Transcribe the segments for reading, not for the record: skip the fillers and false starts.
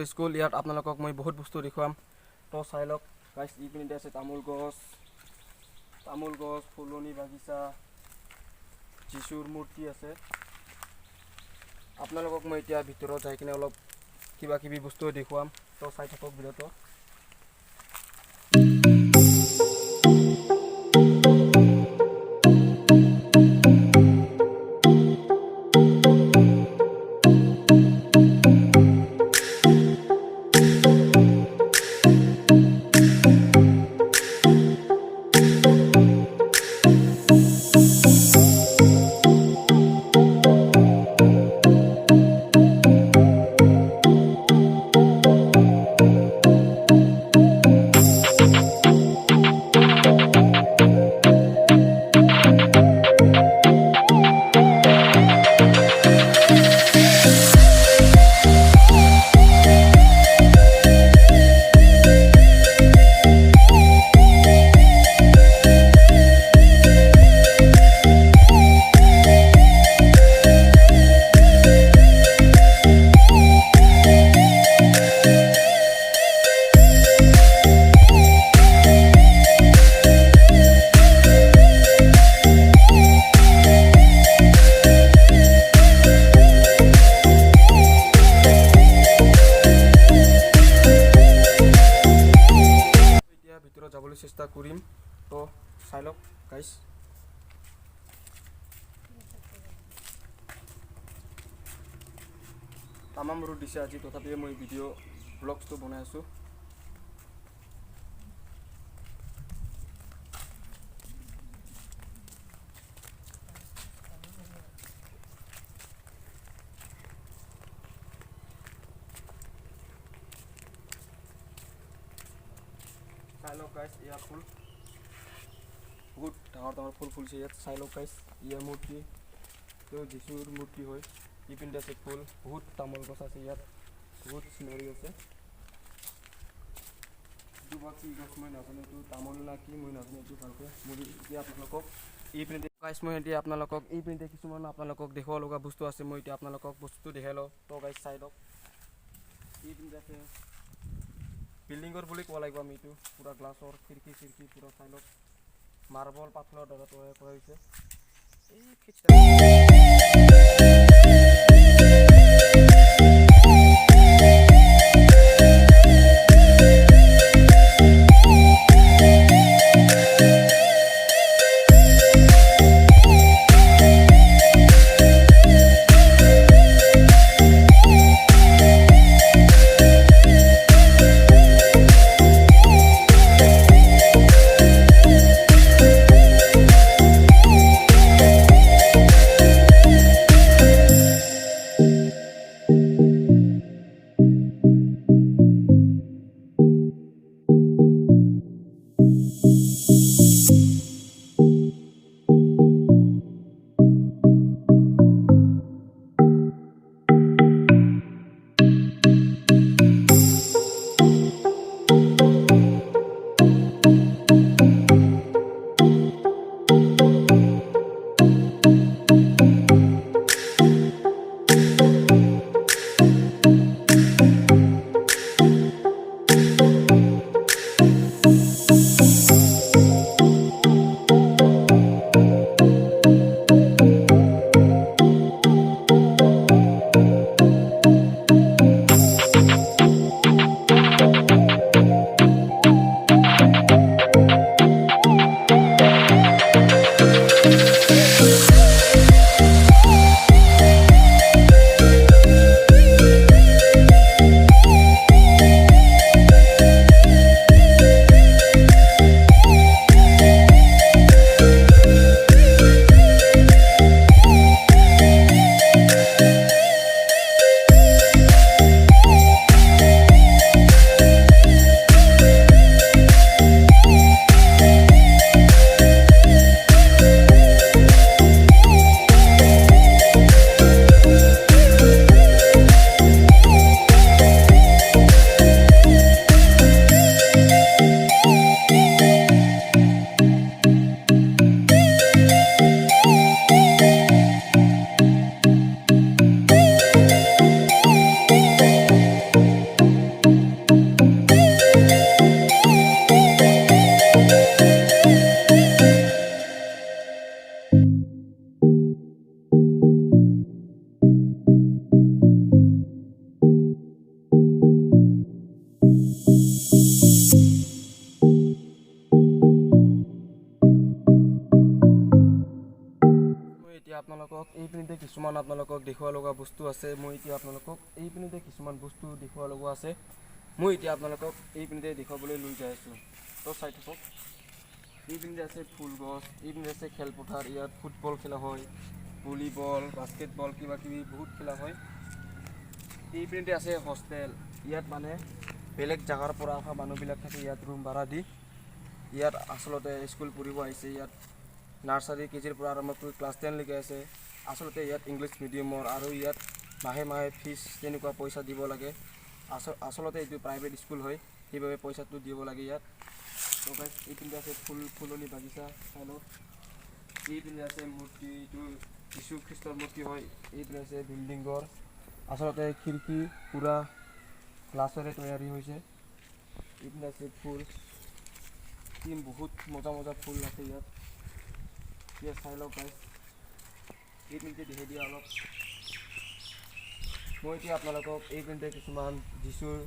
School ইয়াত আপোনালোকক মই বহুত বস্তু দেখুৱাম তো চাই লওক গাইছ ইপিনে আছে তামোল গছ ফুলনি বাগিচা যিশুৰ মূৰ্তি আছে আপোনালোকক মই এতিয়া ভিতৰত যাই কিনে অলপ কিবা কিবি বস্তু দেখুৱাম তো চাই থাকক ভিডিঅ'টো ভিতৰত যাবলৈ চেষ্টা কৰিম তো চাই লওক গাইছ তামাম ৰ'দ দিছে আজি তথাপিও মই ভিডিঅ' ব্লগছটো বনাই আছোঁ চাই লওক গাইছ ইয়াৰ ফুল বহুত ডাঙৰ ফুল ফুলিছে ইয়াত চাই লওক গাইছ ইয়াৰ মূৰ্তি তেওঁ যিশুৰ মূৰ্তি হয় ইপিনে আছে ফুল বহুত তামোল গছ আছে ইয়াত বহুত চিনাৰী আছে এইটো বা কি গছ মই নাজানো এইটো তামোল না কি মই নাজানো এইটো ভালকৈ মই এতিয়া আপোনালোকক ইপিনে গাইছ মই এতিয়া আপোনালোকক ইপিনে কিছুমান আপোনালোকক দেখুৱাব লগা বস্তু আছে মই এতিয়া আপোনালোকক বস্তুটো দেখাই লওঁ তো গাইছ চাই লওক ইপিনে আছে বিল্ডিঙৰ বুলি ক'ব লাগিব আমি এইটো পুৰা গ্লাছৰ খিৰিকী পুৰা চাই লওক মাৰ্বল পাথৰৰ দ্বাৰা তৈয়াৰ কৰা হৈছে আপোনালোকক এইপিনিতে কিছুমান আপোনালোকক দেখুওৱা লগা বস্তু আছে মই এতিয়া আপোনালোকক এইপিনিতে কিছুমান বস্তু দেখুওৱা লগা আছে মই এতিয়া আপোনালোকক এইপিনিতে দেখুৱাবলৈ লৈ যাই আছোঁ তো চাই থাকক এইপিনিতে আছে ফুল গছ এইপিনিতে আছে খেলপথাৰ ইয়াত ফুটবল খেলা হয় ভলীবল বাস্কেটবল কিবা কিবি বহুত খেলা হয় এইপিনিতে আছে হোষ্টেল ইয়াত মানে বেলেগ জাগাৰ পৰা অহা মানুহবিলাক থাকে ইয়াত ৰুম ভাড়া দি ইয়াত আচলতে স্কুল পঢ়িব আহিছে ইয়াত নাৰ্চাৰী কেজিৰ পৰা আৰম্ভ কৰি ক্লাছ 10 লৈকে আছে আচলতে ইয়াত ইংলিছ মিডিয়ামৰ আৰু ইয়াত মাহে মাহে ফিজ তেনেকুৱা পইচা দিব লাগে আচলতে এইটো প্ৰাইভেট স্কুল হয় সেইবাবে পইচাটো দিব লাগে ইয়াত তো গাইজ এইপিনে আছে ফুলনি বাগিচা চাইলক এইপিনে আছে মূৰ্তি এইটো যীশু খ্ৰীষ্টৰ মূৰ্তি হয় এইপিনে আছে বিল্ডিং ঘৰ আচলতে খিৰিকী পূৰা গ্লাছেৰে তৈয়াৰী হৈছে এইপিনে আছে ফুল বহুত মজা মজা ফুল আছে ইয়াত চাই লওক গাইজ এইপিনিতে দেখি দিয়া অলপ মই এতিয়া আপোনালোকক এইপিনিতে কিছুমান যীশুৰ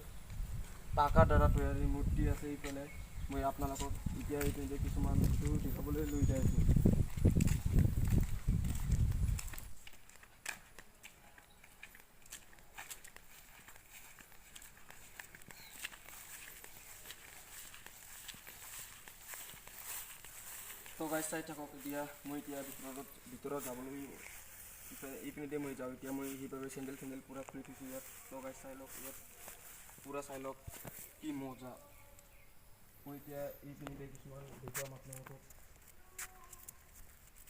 টাকাৰ দ্বাৰা তৈয়াৰী মূৰ্তি আছে এইফালে মই আপোনালোকক এতিয়া এইপিনিতে কিছুমান বস্তু দেখাবলৈ লৈ যাই আছোঁ তো গাইজ চাই থাকক এতিয়া মই এতিয়া ভিতৰত যাবলৈ এইপিনিতে মই যাওঁ এতিয়া মই সেইবাবে চেণ্ডেল পূৰা খুলি থৈছোঁ ইয়াত তো গাইজ চাই লওক ইয়াত পূৰা চাই লওক কি মজা মই এতিয়া এইপিনিতে কিছুমান দেখুৱাম আপোনালোকক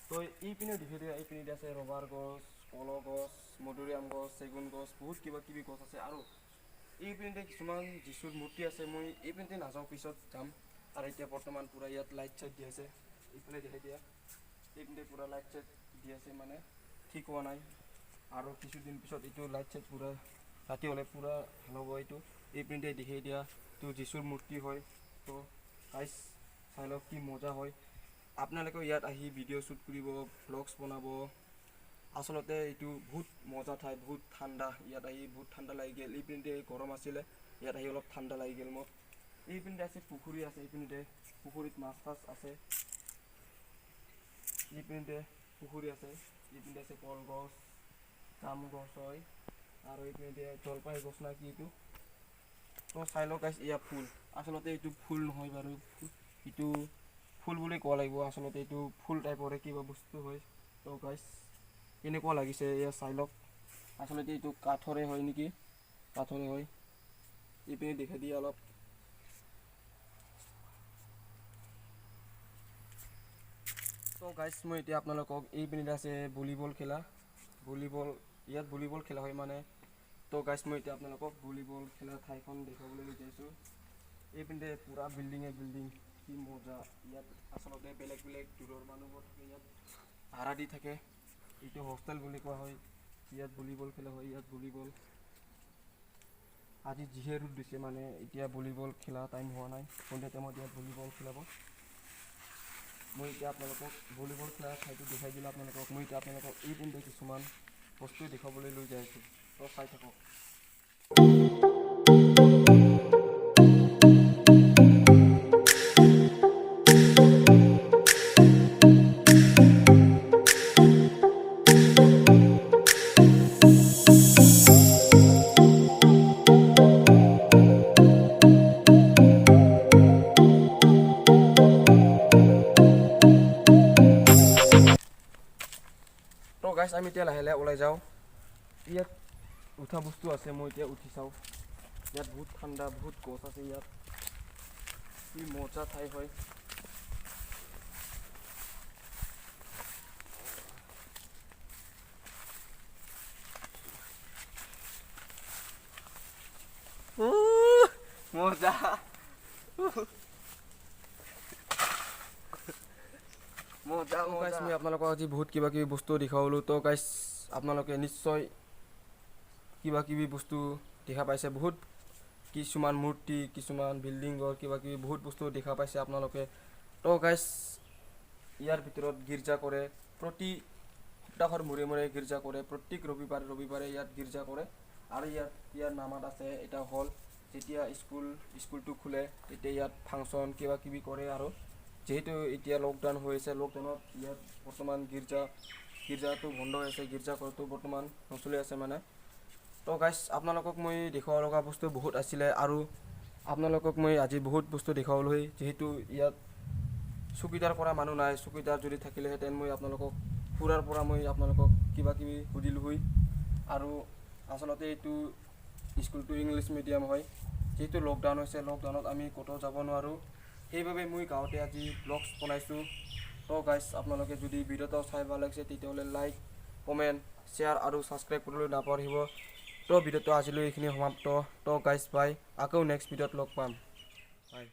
তো এইপিনে দেখি দিয়া এইপিনিতে আছে ৰবাৰ গছ কলৰ গছ মধুৰিআম গছ চেগুন গছ বহুত কিবা কিবি গছ আছে আৰু এইপিনিতে কিছুমান যীশুৰ মূৰ্তি আছে মই এইপিনিতে নাযাওঁ পিছত যাম আৰু এতিয়া বৰ্তমান পূৰা ইয়াত লাইট চাইট দি আছে এইফালে দেখাই দিয়া এইপিনে পূৰা লাইট চাইট দি আছে মানে ঠিক হোৱা নাই আৰু কিছুদিন পিছত এইটো লাইট চাইট পূৰা ৰাতি হ'লে পূৰা ভাল হ'ব এইটো এইপিনিতে দেখাই দিয়া এইটো যীশুৰ মূৰ্তি হয় তো গাইজ চাই লওক কি মজা হয় আপোনালোকে ইয়াত আহি ভিডিঅ' শ্বুট কৰিব ভ্লগছ বনাব আচলতে এইটো বহুত মজা ঠাই বহুত ঠাণ্ডা ইয়াত আহি বহুত ঠাণ্ডা লাগি গ'ল এইপিনিতে গৰম আছিলে ইয়াত আহি অলপ ঠাণ্ডা লাগি গ'ল মোক এইপিনিতে আছে পুখুৰী আছে এইপিনিতে পুখুৰীত মাছ চাছ আছে এইপিনিতে পুখুৰী আছে এইপিনিতে আছে কলগছ জাম গছ হয় আৰু এইপিনিতে জলপাই গছ না কি এইটো তো চাই লওক গাইজ এয়া ফুল আচলতে এইটো ফুল নহয় বাৰু এইটো ফুল বুলি ক'ব লাগিব আচলতে এইটো ফুল টাইপৰে কিবা বস্তু হয় তো গাইজ কেনেকুৱা লাগিছে এয়া চাই লওক আচলতে এইটো কাঠৰে হয় নেকি কাঠৰে হয় এইপিনে দেখাই দিয়ে অলপ তো গাইজ মই এতিয়া আপোনালোকক এইপিনিতে আছে ভলীবল খেলা ইয়াত ভলীবল খেলা হয় মানে তো গাইজ মই এতিয়া আপোনালোকক ভলীবল খেলা ঠাইখন দেখাবলৈ লৈ যাইছোঁ এইপিনিতে পূৰা বিল্ডিং কি মজা ইয়াত আচলতে বেলেগ দূৰৰ মানুহবোৰ থাকে ইয়াত ভাড়া দি থাকে এইটো হোষ্টেল বুলি কোৱা হয় ইয়াত ভলীবল খেলা হয় ইয়াত ভলীবল আজি যিহে ৰ'দ দিছে মানে এতিয়া ভলীবল খেলা টাইম হোৱা নাই সন্ধিয়া টাইমত ইয়াত ভলীবল খেলাব মই এতিয়া আপোনালোকক ভলীবল খেলা ঠাইটো দেখাই দিলোঁ আপোনালোকক মই এতিয়া আপোনালোকক এইপিনিতে কিছুমান বস্তু দেখুৱাবলৈ লৈ যাই আছোঁ তো চাই থাকক তো গাইজ আমি এতিয়া লাহে লাহে ওলাই যাওঁ ইয়াত উঠা বস্তু আছে মই এতিয়া উঠি চাওঁ ইয়াত বহুত ঠাণ্ডা বহুত গছ আছে ইয়াত কি মজা ঠাই হয় মজা গাইজ মই আপোনালোকক আজি বহুত কিবা কিবি বস্তু দেখাবলৈ তো গাইজ আপোনালোকে নিশ্চয় কিবা কিবি বস্তু দেখা পাইছে বহুত কিছুমান মূৰ্তি কিছুমান বিল্ডিঙৰ কিবা কিবি বহুত বস্তু দেখা পাইছে আপোনালোকে তো গাইজ ইয়াৰ ভিতৰত গীৰ্জা কৰে প্ৰতি সপ্তাহৰ মূৰে গীৰ্জা কৰে প্ৰত্যেক ৰবিবাৰে ইয়াত গীৰ্জা কৰে আৰু ইয়াৰ নামত আছে এটা হল যেতিয়া স্কুলটো খোলে তেতিয়া ইয়াত ফাংচন কিবা কিবি কৰে আৰু যেহেতু এতিয়া লকডাউন হৈ আছে লকডাউনত ইয়াত বৰ্তমান গীৰ্জা গীৰ্জাটো বন্ধ হৈ আছে, গীৰ্জাঘৰটো বৰ্তমান নচলি আছে মানে। তো গাইছ আপোনালোকক মই দেখুৱাব লগা বস্তু বহুত আছিলে, আৰু আপোনালোকক মই আজি বহুত বস্তু দেখুৱাবলৈ, যিহেতু ইয়াত চকীদাৰ কৰা মানুহ নাই। চকীদাৰ যদি থাকিলেহেঁতেন মই আপোনালোকক ফুৰাৰ পৰা মই আপোনালোকক কিবা কিবি সুধিলোঁ হয়। আৰু আচলতে এইটো স্কুলটো ইংলিছ মিডিয়াম হয়, যিহেতু লকডাউন হৈছে, লকডাউনত আমি ক'তো যাব নোৱাৰোঁ, সেইবাবে মই গাঁৱতে আজি ব্লগছ বনাইছোঁ। তো গাইছ আপোনালোকে যদি ভিডিঅ'টো চাই ভাল লাগিছে তেতিয়াহ'লে লাইক, কমেণ্ট, শ্বেয়াৰ আৰু ছাবস্ক্ৰাইব কৰিবলৈ নাপাহৰিব। তো ভিডিঅ'টো আজিলৈ এইখিনি সমাপ্ত। তো গাইছ বাই, আকৌ নেক্সট ভিডিঅ'ত লগ পাম, বাই।